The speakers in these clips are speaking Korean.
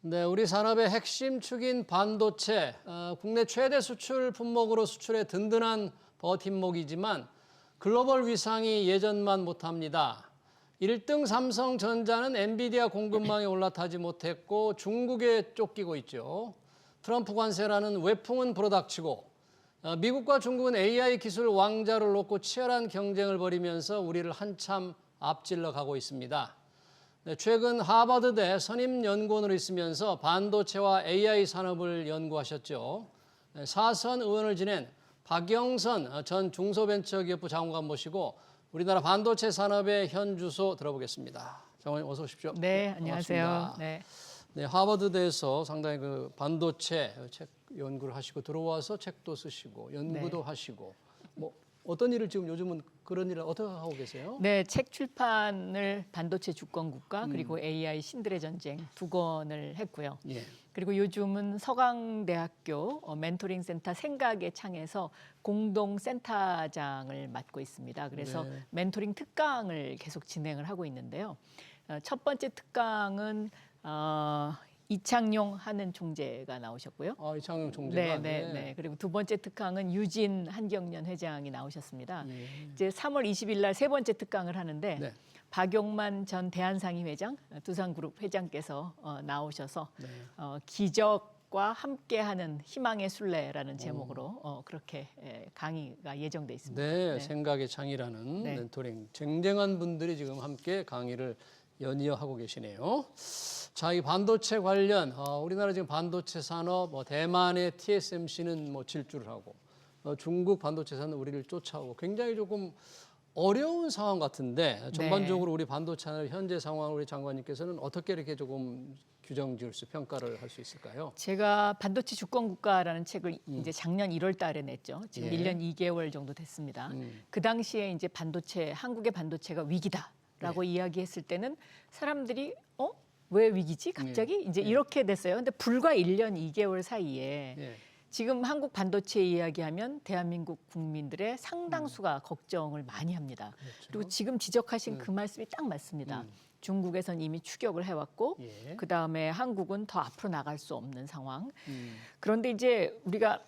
네, 우리 산업의 핵심 축인 반도체, 국내 최대 수출 품목으로 수출에 든든한 버팀목이지만 글로벌 위상이 예전만 못합니다. 1등 삼성전자는 엔비디아 공급망에 올라타지 못했고 중국에 쫓기고 있죠. 트럼프 관세라는 외풍은 불어닥치고 미국과 중국은 AI 기술 왕자를 놓고 치열한 경쟁을 벌이면서 우리를 한참 앞질러 가고 있습니다. 네, 최근 하버드대 선임연구원으로 있으면서 반도체와 AI 산업을 연구하셨죠. 네, 사선 의원을 지낸 박영선 전 중소벤처기업부 장관 모시고 우리나라 반도체 산업의 현주소 들어보겠습니다. 장관님 어서 오십시오. 네, 안녕하세요. 반갑습니다. 네. 네, 하버드대에서 상당히 그 반도체 책 연구를 하시고 들어와서 책도 쓰시고 연구도 하시고 뭐 어떤 일을 지금 요즘은 그런 일을 어떻게 하고 계세요? 네, 책 출판을 반도체 주권 국가 그리고 AI 신들의 전쟁 2권을 했고요. 예. 그리고 요즘은 서강대학교 멘토링 센터 생각의 창에서 공동 센터장을 맡고 있습니다. 그래서 네. 멘토링 특강을 계속 진행을 하고 있는데요. 첫 번째 특강은 이창용 하는 총재가 나오셨고요. 아, 이창용 총재가. 네. 그리고 두 번째 특강은 유진 한경련 회장이 나오셨습니다. 예. 이제 3월 20일 날 세 번째 특강을 하는데 네. 박용만 전 대한상의 회장, 두산그룹 회장께서 나오셔서 네. 기적과 함께하는 희망의 순례라는 제목으로 그렇게 강의가 예정돼 있습니다. 네, 생각의 창이라는 네. 멘토링 쟁쟁한 분들이 지금 함께 강의를 연이어 하고 계시네요. 자, 이 반도체 관련 우리나라 지금 반도체 산업 대만의 TSMC는 뭐 질주를 하고 중국 반도체 산업 우리를 쫓아오고 굉장히 조금 어려운 상황 같은데 전반적으로 우리 반도체 산업 현재 상황 우리 장관님께서는 어떻게 이렇게 조금 규정 지을 수 평가를 할 수 있을까요? 제가 반도체 주권 국가라는 책을 이제 작년 1월 달에 냈죠. 지금 예. 1년 2개월 정도 됐습니다. 그 당시에 이제 한국의 반도체가 위기다라고 이야기했을 때는 사람들이 왜 위기지? 갑자기 이제 이렇게 됐어요. 근데 불과 1년 2개월 사이에 예. 지금 한국 반도체 이야기하면 대한민국 국민들의 상당수가 걱정을 많이 합니다. 그렇죠. 그리고 지금 지적하신 그 말씀이 딱 맞습니다. 중국에선 이미 추격을 해왔고 예. 그다음에 한국은 더 앞으로 나갈 수 없는 상황. 그런데 이제 우리가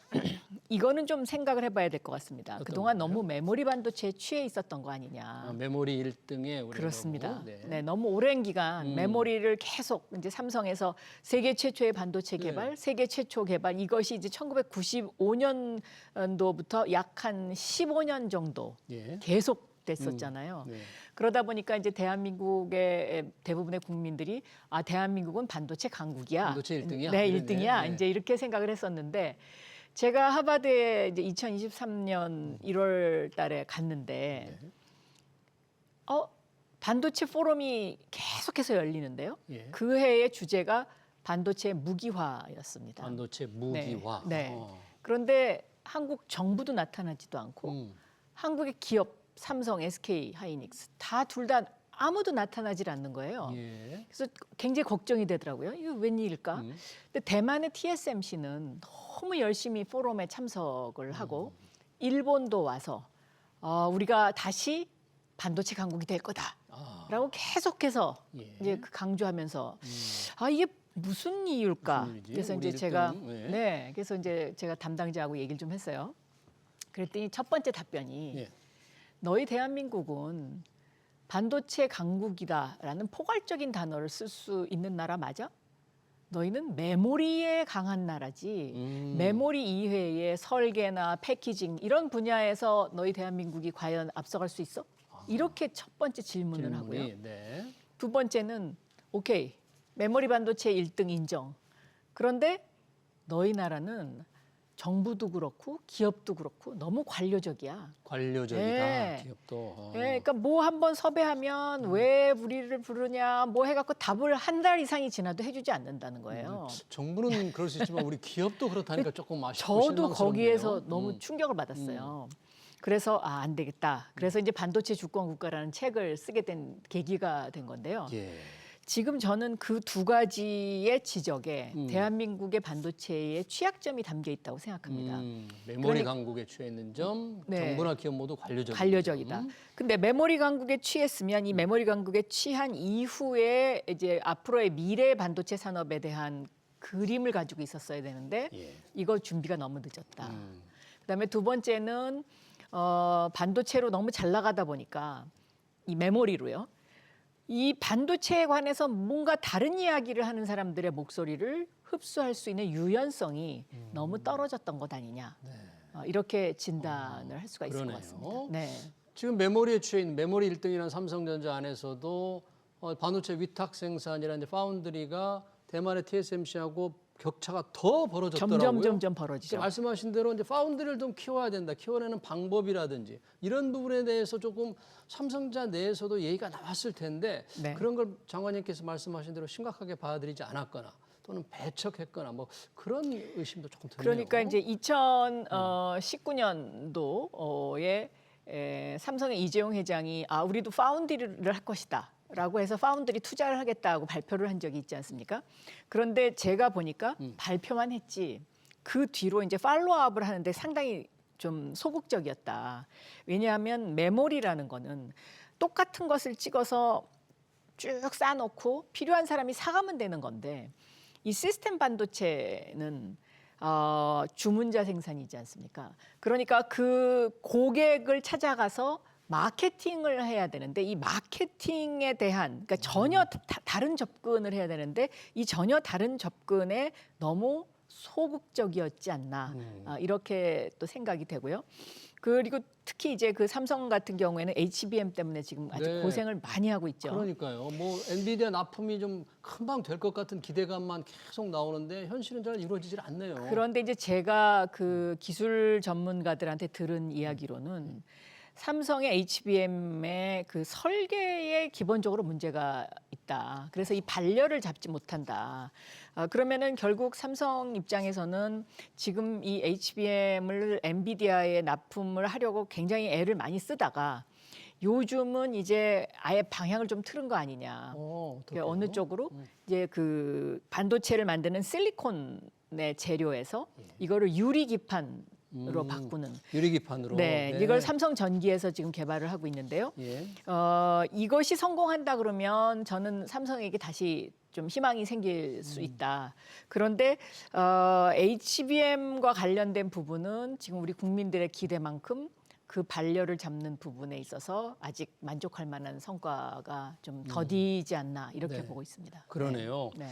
이거는 좀 생각을 해봐야 될 것 같습니다. 그동안 거요? 너무 메모리 반도체에 취해 있었던 거 아니냐. 메모리 1등에 우리 그렇습니다. 너무, 네, 너무 오랜 기간 메모리를 계속 이제 삼성에서 세계 최초의 반도체 개발, 세계 최초 개발 이것이 이제 1995년도부터 약 한 15년 정도 예. 계속 됐었잖아요. 네. 그러다 보니까 이제 대한민국의 대부분의 국민들이 대한민국은 반도체 강국이야. 반도체 1등이야? 네, 이랬네. 1등이야. 네. 이제 이렇게 생각을 했었는데 제가 하버드에 이제 2023년 1월 달에 갔는데 반도체 포럼이 계속해서 열리는데요. 예. 그 해의 주제가 반도체 무기화였습니다. 반도체 무기화. 네. 그런데 한국 정부도 나타나지도 않고 한국의 기업 삼성, SK 하이닉스 둘 다 아무도 나타나질 않는 거예요. 예. 그래서 굉장히 걱정이 되더라고요. 이거 웬일일까? 근데 대만의 TSMC는 너무 열심히 포럼에 참석을 하고 일본도 와서 우리가 다시 반도체 강국이 될 거다라고 계속해서 예. 이제 강조하면서 이게 무슨 이유일까? 무슨 일이지? 그래서 우리 이제 제가 일등, 그래서 이제 제가 담당자하고 얘기를 좀 했어요. 그랬더니 첫 번째 답변이 예. 너희 대한민국은 반도체 강국이다라는 포괄적인 단어를 쓸 수 있는 나라 맞아? 너희는 메모리에 강한 나라지 메모리 이외의 설계나 패키징 이런 분야에서 너희 대한민국이 과연 앞서갈 수 있어? 이렇게 첫 번째 질문을 하고요. 네. 두 번째는 오케이 메모리 반도체 1등 인정. 그런데 너희 나라는 정부도 그렇고 기업도 그렇고 너무 관료적이야. 관료적이다. 네. 기업도. 네, 그러니까 뭐 한번 섭외하면 왜 우리를 부르냐 뭐 해갖고 답을 한 달 이상이 지나도 해주지 않는다는 거예요. 정부는 그럴 수 있지만 우리 기업도 그렇다니까 조금 아쉽고 저도 실망스럽네요. 거기에서 너무 충격을 받았어요. 그래서 안 되겠다. 그래서 이제 반도체 주권 국가라는 책을 쓰게 된 계기가 된 건데요. 예. 지금 저는 그 두 가지의 지적에 대한민국의 반도체의 취약점이 담겨 있다고 생각합니다. 메모리 강국에 취해 있는 점, 네. 정부나 기업 모두 관료적인 관료적이다. 점. 근데 메모리 강국에 취했으면 이 메모리 강국에 취한 이후에 이제 앞으로의 미래 반도체 산업에 대한 그림을 가지고 있었어야 되는데 예. 이거 준비가 너무 늦었다. 그다음에 두 번째는 반도체로 너무 잘 나가다 보니까 이 메모리로요. 이 반도체에 관해서 뭔가 다른 이야기를 하는 사람들의 목소리를 흡수할 수 있는 유연성이 너무 떨어졌던 것 아니냐. 이렇게 진단을 할 수가 있을 것 그러네요. 같습니다. 네. 지금 메모리에 취해 있는 메모리 1등이라는 삼성전자 안에서도 반도체 위탁 생산이라는 이제 파운드리가 대만의 TSMC하고 격차가 더 벌어졌더라고요. 점점 벌어지죠. 말씀하신 대로 이제 파운드리를 좀 키워야 된다. 키워내는 방법이라든지 이런 부분에 대해서 조금 삼성전자 내에서도 얘기가 나왔을 텐데 네. 그런 걸 장관님께서 말씀하신 대로 심각하게 받아들이지 않았거나 또는 배척했거나 뭐 그런 의심도 조금 드네요. 그러니까 이제 2019년도에 삼성의 이재용 회장이 우리도 파운드리를 할 것이다. 라고 해서 파운드리 투자를 하겠다고 발표를 한 적이 있지 않습니까? 그런데 제가 보니까 발표만 했지 그 뒤로 이제 팔로우업을 하는데 상당히 좀 소극적이었다. 왜냐하면 메모리라는 거는 똑같은 것을 찍어서 쭉 쌓아놓고 필요한 사람이 사가면 되는 건데 이 시스템 반도체는 주문자 생산이지 않습니까? 그러니까 그 고객을 찾아가서 마케팅을 해야 되는데 이 마케팅에 대한 그러니까 전혀 다른 접근을 해야 되는데 이 전혀 다른 접근에 너무 소극적이었지 않나 이렇게 또 생각이 되고요. 그리고 특히 이제 그 삼성 같은 경우에는 HBM 때문에 지금 아주 네. 고생을 많이 하고 있죠. 그러니까요. 뭐 엔비디아 납품이 좀 금방 될 것 같은 기대감만 계속 나오는데 현실은 잘 이루어지질 않네요. 그런데 이제 제가 그 기술 전문가들한테 들은 이야기로는 삼성의 HBM의 그 설계에 기본적으로 문제가 있다. 그래서 이 반려를 잡지 못한다. 그러면은 결국 삼성 입장에서는 지금 이 HBM을 엔비디아에 납품을 하려고 굉장히 애를 많이 쓰다가 요즘은 이제 아예 방향을 좀 틀은 거 아니냐. 어떡해요? 어느 쪽으로 이제 그 반도체를 만드는 실리콘의 재료에서 이거를 유리 기판으로 바꾸는. 유리기판으로. 네, 이걸 삼성전기에서 지금 개발을 하고 있는데요. 예. 이것이 성공한다 그러면 저는 삼성에게 다시 좀 희망이 생길 수 있다. 그런데 HBM과 관련된 부분은 지금 우리 국민들의 기대만큼 그 반려를 잡는 부분에 있어서 아직 만족할 만한 성과가 좀 더디지 않나 이렇게 네. 보고 있습니다. 그러네요. 네.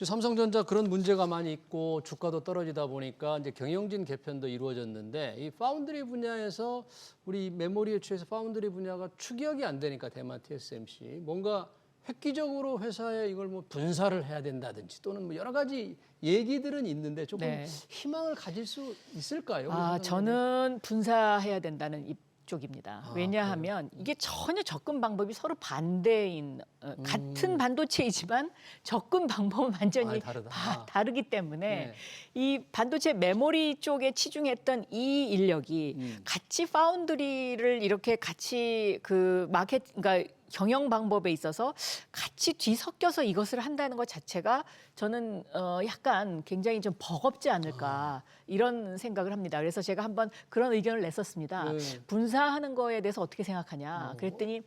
삼성전자 그런 문제가 많이 있고 주가도 떨어지다 보니까 이제 경영진 개편도 이루어졌는데 이 파운드리 분야에서 우리 메모리에 취해서 파운드리 분야가 추격이 안 되니까 대만 TSMC 뭔가 획기적으로 회사에 이걸 뭐 분사를 해야 된다든지 또는 뭐 여러 가지 얘기들은 있는데 조금 네. 희망을 가질 수 있을까요? 우리 삼성전자는? 저는 분사해야 된다는 쪽입니다. 왜냐하면 이게 전혀 접근 방법이 서로 반대인 같은 반도체이지만 접근 방법은 완전히 다르다. 다르기 때문에 네. 이 반도체 메모리 쪽에 치중했던 이 인력이 같이 파운드리를 이렇게 같이 그 마켓 그러니까 경영 방법에 있어서 같이 뒤섞여서 이것을 한다는 것 자체가 저는 약간 굉장히 좀 버겁지 않을까 이런 생각을 합니다. 그래서 제가 한번 그런 의견을 냈었습니다. 네. 분사하는 거에 대해서 어떻게 생각하냐. 그랬더니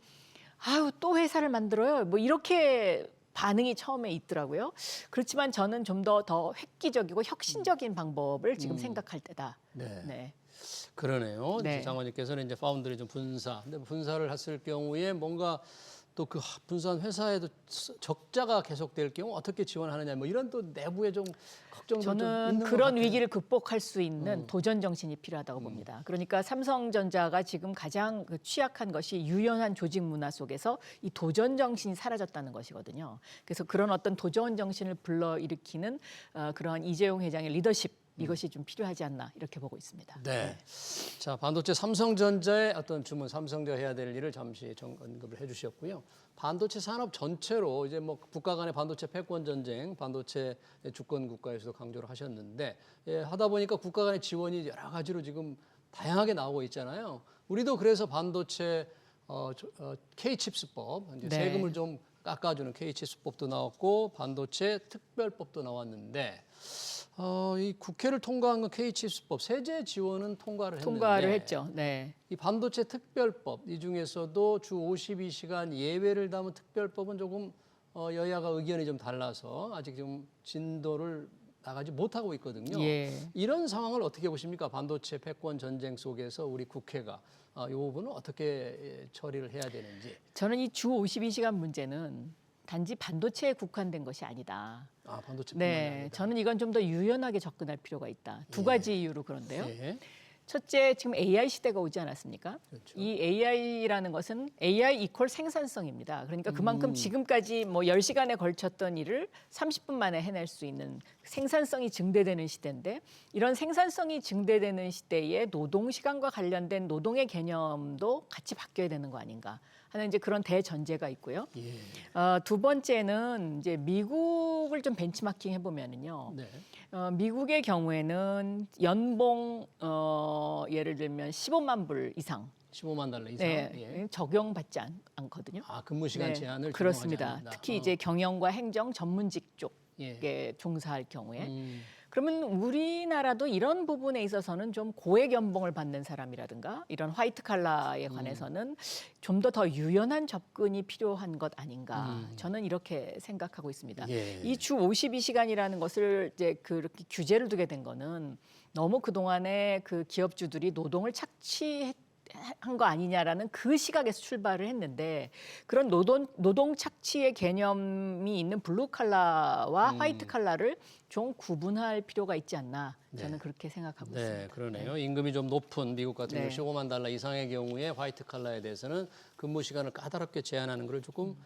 또 회사를 만들어요. 뭐 이렇게 반응이 처음에 있더라고요. 그렇지만 저는 좀 더 획기적이고 혁신적인 방법을 지금 생각할 때다. 네. 네. 그러네요. 네. 이제 장관님께서는 이제 파운드리 좀 분사. 근데 분사를 했을 경우에 뭔가 또 그 분사한 회사에도 적자가 계속될 경우 어떻게 지원하느냐 뭐 이런 또 내부에 좀 걱정도 좀 저는 있는 것 그런 같아요. 위기를 극복할 수 있는 도전 정신이 필요하다고 봅니다. 그러니까 삼성전자가 지금 가장 취약한 것이 유연한 조직 문화 속에서 이 도전 정신이 사라졌다는 것이거든요. 그래서 그런 어떤 도전 정신을 불러일으키는 그런 이재용 회장의 리더십 이것이 좀 필요하지 않나 이렇게 보고 있습니다. 네. 자, 반도체 삼성전자의 어떤 주문, 삼성전자 해야 될 일을 잠시 언급을 해주셨고요. 반도체 산업 전체로 이제 뭐 국가 간의 반도체 패권 전쟁, 반도체 주권 국가에서도 강조를 하셨는데 하다 보니까 국가 간의 지원이 여러 가지로 지금 다양하게 나오고 있잖아요. 우리도 그래서 반도체 K-칩스법 이제 네. 세금을 좀 깎아주는 K치수법도 나왔고 반도체 특별법도 나왔는데 이 국회를 통과한 건 K치수법 세제 지원은 통과를 했죠. 네. 이 반도체 특별법 이 중에서도 주 52시간 예외를 담은 특별법은 조금 여야가 의견이 좀 달라서 아직 좀 진도를 나가지 못하고 있거든요. 예. 이런 상황을 어떻게 보십니까? 반도체 패권 전쟁 속에서 우리 국회가 이 부분은 어떻게 처리를 해야 되는지. 저는 이 주 52시간 문제는 단지 반도체에 국한된 것이 아니다. 아, 반도체뿐만 네, 아니라. 저는 이건 좀 더 유연하게 접근할 필요가 있다. 두 가지 이유로 그런데요. 예. 첫째, 지금 AI 시대가 오지 않았습니까? 그렇죠. 이 AI라는 것은 AI 이퀄 생산성입니다. 그러니까 그만큼 지금까지 뭐 10시간에 걸쳤던 일을 30분 만에 해낼 수 있는 생산성이 증대되는 시대인데 이런 생산성이 증대되는 시대에 노동 시간과 관련된 노동의 개념도 같이 바뀌어야 되는 거 아닌가 하는 이제 그런 대전제가 있고요. 예. 두 번째는 이제 미국을 좀 벤치마킹 해보면은요. 네. 미국의 경우에는 연봉 예를 들면 15만 불 이상 15만 달러 이상. 네, 예. 적용받지 않거든요. 아, 근무 시간 네, 제한을 그렇습니다. 적용하지 않는다. 특히 이제 경영과 행정 전문직 쪽에 예. 종사할 경우에 음. 그러면 우리나라도 이런 부분에 있어서는 좀 고액 연봉을 받는 사람이라든가 이런 화이트 칼라에 관해서는 좀 더 유연한 접근이 필요한 것 아닌가 저는 이렇게 생각하고 있습니다. 예. 이 주 52시간이라는 것을 이제 그렇게 규제를 두게 된 거는 너무 그동안에 그 기업주들이 노동을 착취한 거 아니냐라는 그 시각에서 출발을 했는데 그런 노동 착취의 개념이 있는 블루 칼라와 화이트 칼라를 좀 구분할 필요가 있지 않나 저는 그렇게 생각하고 네, 있습니다. 그러네요. 임금이 좀 높은 미국 같은 경우 네. 15만 달러 이상의 경우에 화이트 칼라에 대해서는 근무 시간을 까다롭게 제한하는 것을 조금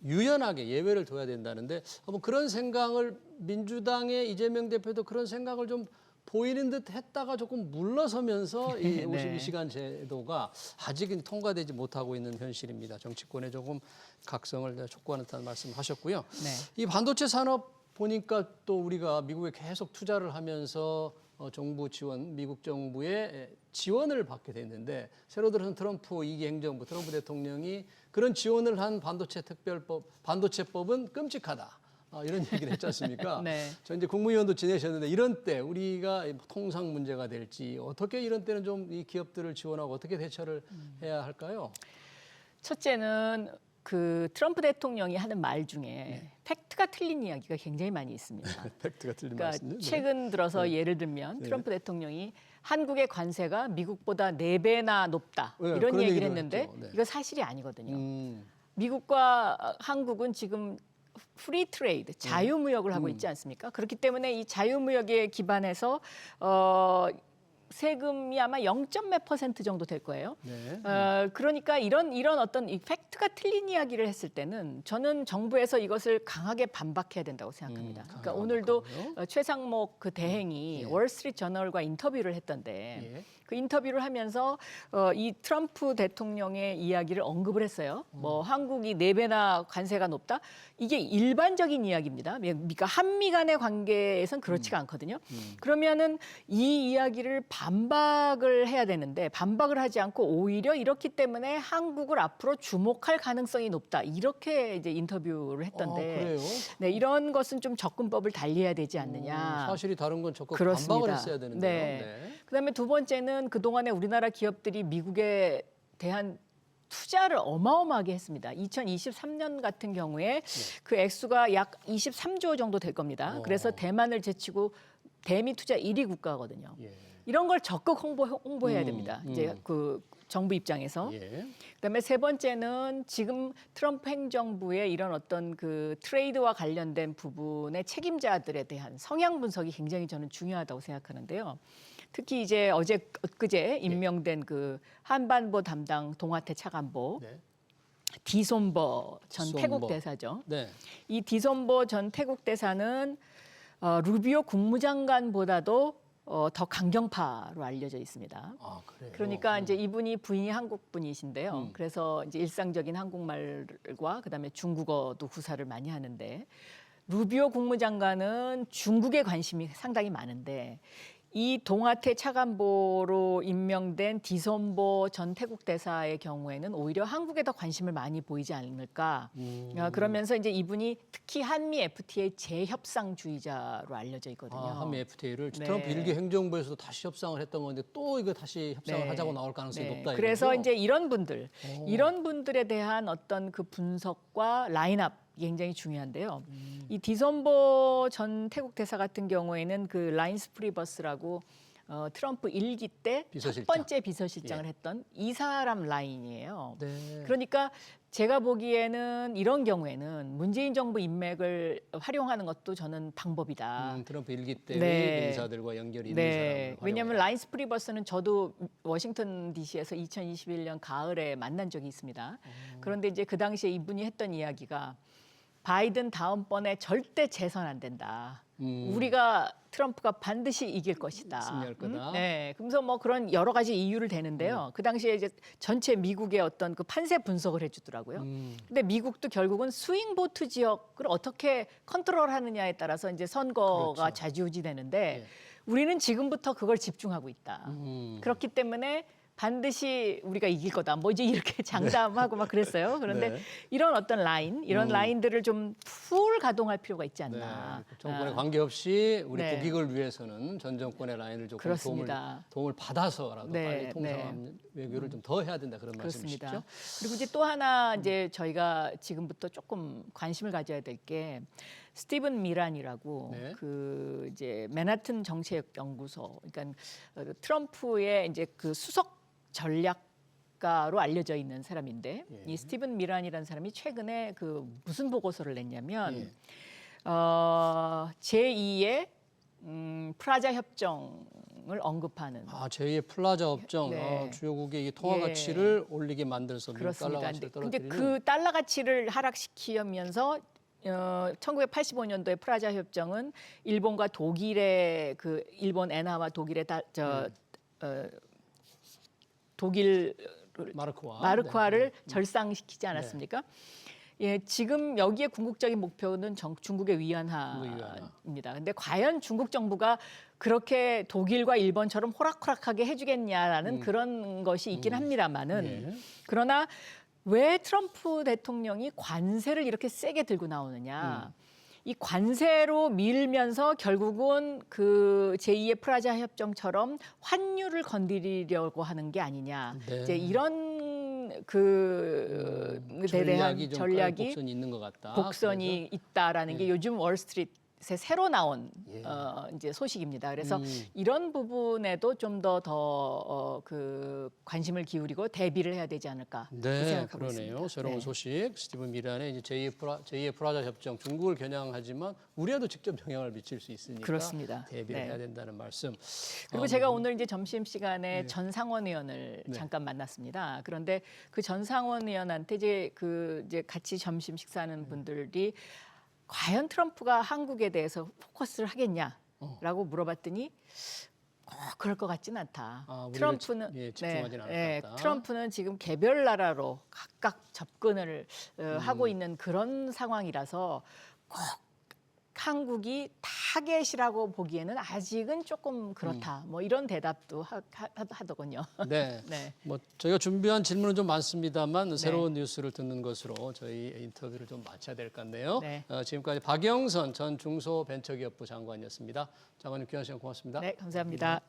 유연하게 예외를 둬야 된다는데 뭐 그런 생각을 민주당의 이재명 대표도 그런 생각을 좀 보이는 듯 했다가 조금 물러서면서 이 52시간 제도가 아직은 통과되지 못하고 있는 현실입니다. 정치권에 조금 각성을 촉구하는 듯한 말씀하셨고요. 네. 이 반도체 산업 보니까 또 우리가 미국에 계속 투자를 하면서 정부 지원, 미국 정부의 지원을 받게 됐는데 새로 들어선 트럼프 2기 행정부, 트럼프 대통령이 그런 지원을 한 반도체 특별법, 반도체법은 끔찍하다. 이런 얘기를 했지 않습니까? 네. 저 이제 국무위원도 지내셨는데 이런 때 우리가 통상 문제가 될지 어떻게 이런 때는 좀 이 기업들을 지원하고 어떻게 대처를 해야 할까요? 첫째는 그 트럼프 대통령이 하는 말 중에 팩트가 틀린 이야기가 굉장히 많이 있습니다. 팩트가 틀린 그러니까 말씀요. 최근 들어서 예를 들면 트럼프 대통령이 한국의 관세가 미국보다 4배나 높다 네, 이런 그런 얘기를 얘기도 했는데 했죠. 네. 이거 사실이 아니거든요. 음, 미국과 한국은 지금 프리 트레이드, 자유무역을 하고 있지 않습니까? 그렇기 때문에 이 자유무역에 기반해서 세금이 아마 0. 몇 % 정도 될 거예요. 네. 그러니까 이런 어떤 이 팩트가 틀린 이야기를 했을 때는 저는 정부에서 이것을 강하게 반박해야 된다고 생각합니다. 그러니까 강하게 오늘도 반박하고요. 최상목 그 대행이 월스트리트 저널과 인터뷰를 했던데 예. 그 인터뷰를 하면서 이 트럼프 대통령의 이야기를 언급을 했어요. 뭐 한국이 4배나 관세가 높다. 이게 일반적인 이야기입니다. 그러니까 한미 간의 관계에선 그렇지가 않거든요. 그러면은 이 이야기를 반박을 해야 되는데 반박을 하지 않고 오히려 이렇기 때문에 한국을 앞으로 주목할 가능성이 높다. 이렇게 이제 인터뷰를 했던데 그래요? 네, 이런 것은 좀 접근법을 달리해야 되지 않느냐. 사실이 다른 건 적극 그렇습니다. 반박을 했어야 되는데요. 네. 그다음에 두 번째는 그동안에 우리나라 기업들이 미국에 대한 투자를 어마어마하게 했습니다. 2023년 같은 경우에 그 액수가 약 23조 정도 될 겁니다. 그래서 대만을 제치고 대미 투자 1위 국가거든요. 예. 이런 걸 적극 홍보해야 됩니다. 이제 그 정부 입장에서. 예. 그다음에 세 번째는 지금 트럼프 행정부의 이런 어떤 그 트레이드와 관련된 부분의 책임자들에 대한 성향 분석이 굉장히 저는 중요하다고 생각하는데요. 특히 이제 엊그제 임명된 그 한반도 담당 동아태 차관보 네. 디손버 전 디손버. 태국 대사죠. 네. 이 디손버 전 태국 대사는 루비오 국무장관보다도 더 강경파로 알려져 있습니다. 아, 그래요. 그러니까 이제 이분이 부인이 한국 분이신데요. 그래서 이제 일상적인 한국말과 그다음에 중국어도 구사를 많이 하는데 루비오 국무장관은 중국에 관심이 상당히 많은데 이 동아태 차관보로 임명된 디손보 전 태국 대사의 경우에는 오히려 한국에 더 관심을 많이 보이지 않을까. 그러면서 이제 이분이 특히 한미 FTA 재협상주의자로 알려져 있거든요. 한미 FTA를 네. 트럼프 일기 행정부에서도 다시 협상을 했던 건데 또 이거 다시 협상을 네. 하자고 나올 가능성이 네. 높다. 그래서 이거죠? 이제 이런 분들에 대한 어떤 그 분석과 라인업 굉장히 중요한데요. 이 디손보 전 태국 대사 같은 경우에는 그 라인스 프리버스라고 트럼프 일기 때 첫 비서실장. 번째 비서실장을 했던 이 사람 라인이에요. 네. 그러니까 제가 보기에는 이런 경우에는 문재인 정부 인맥을 활용하는 것도 저는 방법이다. 트럼프 일기 때의 네. 인사들과 연결이 있는 네, 사람을 왜냐하면 활용해라. 라인스 프리버스는 저도 워싱턴 D.C.에서 2021년 가을에 만난 적이 있습니다. 그런데 이제 그 당시에 이분이 했던 이야기가 바이든 다음번에 절대 재선 안 된다. 우리가 트럼프가 반드시 이길 것이다. 승리할 거다. 네, 그래서 뭐 그런 여러 가지 이유를 대는데요. 그 당시에 이제 전체 미국의 어떤 그 판세 분석을 해주더라고요. 근데 미국도 결국은 스윙 보트 지역을 어떻게 컨트롤하느냐에 따라서 이제 선거가 그렇죠. 좌지우지되는데 예. 우리는 지금부터 그걸 집중하고 있다. 그렇기 때문에 반드시 우리가 이길 거다. 뭐 이제 이렇게 장담하고 막 그랬어요. 그런데 네. 이런 어떤 라인, 이런 라인들을 좀 풀 가동할 필요가 있지 네. 않나. 정권에 관계없이 우리 네. 국익을 위해서는 전 정권의 라인을 조금 그렇습니다. 도움을 받아서라도 네, 빨리 통상한 외교를 좀 더 해야 된다 그런 그렇습니다. 말씀이시죠? 그리고 이제 또 하나 이제 저희가 지금부터 조금 관심을 가져야 될 게 스티븐 미란이라고 네. 그 이제 맨하튼 정책 연구소, 그러니까 트럼프의 이제 그 수석 전략가로 알려져 있는 사람인데 예. 이 스티븐 미란이라는 사람이 최근에 그 무슨 보고서를 냈냐면 예. 제2의 프라자 협정을 언급하는 제2의 플라자 업종, 네. 주요국의 이 통화 예. 가치를 올리게 만들어서 미국 달러 그렇습니다. 가치를 근데 떨어뜨리는. 그 달러 가치를 하락시키면서 1985년도에 프라자 협정은 일본과 독일의 그 일본 엔화와 독일의 독일 마르크화를 절상시키지 않았습니까? 예, 지금 여기에 궁극적인 목표는 중국의 위안화입니다. 근데 과연 중국 정부가 그렇게 독일과 일본처럼 호락호락하게 해주겠냐라는 그런 것이 있긴 합니다만은 예. 그러나 왜 트럼프 대통령이 관세를 이렇게 세게 들고 나오느냐? 이 관세로 밀면서 결국은 그 제2의 프라자 협정처럼 환율을 건드리려고 하는 게 아니냐. 네. 이제 이런 그 대한 전략이 전략이 곡선이 있는 것 같다. 곡선이 있다라는 게 요즘 월스트리트에 새로 나온 예. 이제 소식입니다. 그래서 음. 이런 부분에도 좀 더 그 관심을 기울이고 대비를 해야 되지 않을까 네, 생각하고 그러네요. 있습니다. 새로운 네. 소식. 스티븐 미란의 이제 제2의 프라자 협정, 중국을 겨냥하지만 우리에도 직접 영향을 미칠 수 있으니까 그렇습니다. 대비를 네. 해야 된다는 말씀. 그리고 제가 오늘 이제 점심 시간에 네. 전상원 의원을 네. 잠깐 만났습니다. 그런데 그 전상원 의원한테 이제 같이 점심 식사하는 분들이 과연 트럼프가 한국에 대해서 포커스를 하겠냐라고 물어봤더니 꼭 그럴 것 같지는 않다. 우리를 트럼프는 집중하지는 않을 것 같다. 트럼프는 지금 개별 나라로 각각 접근을 하고 있는 그런 상황이라서 꼭 한국이 타겟이라고 보기에는 아직은 조금 그렇다. 뭐 이런 대답도 하더군요. 네. 네. 뭐 저희가 준비한 질문은 좀 많습니다만 새로운 뉴스를 듣는 것으로 저희 인터뷰를 좀 마쳐야 될 것 같네요. 네. 지금까지 박영선 전 중소벤처기업부 장관이었습니다. 장관님 귀한 시간 고맙습니다. 네, 감사합니다.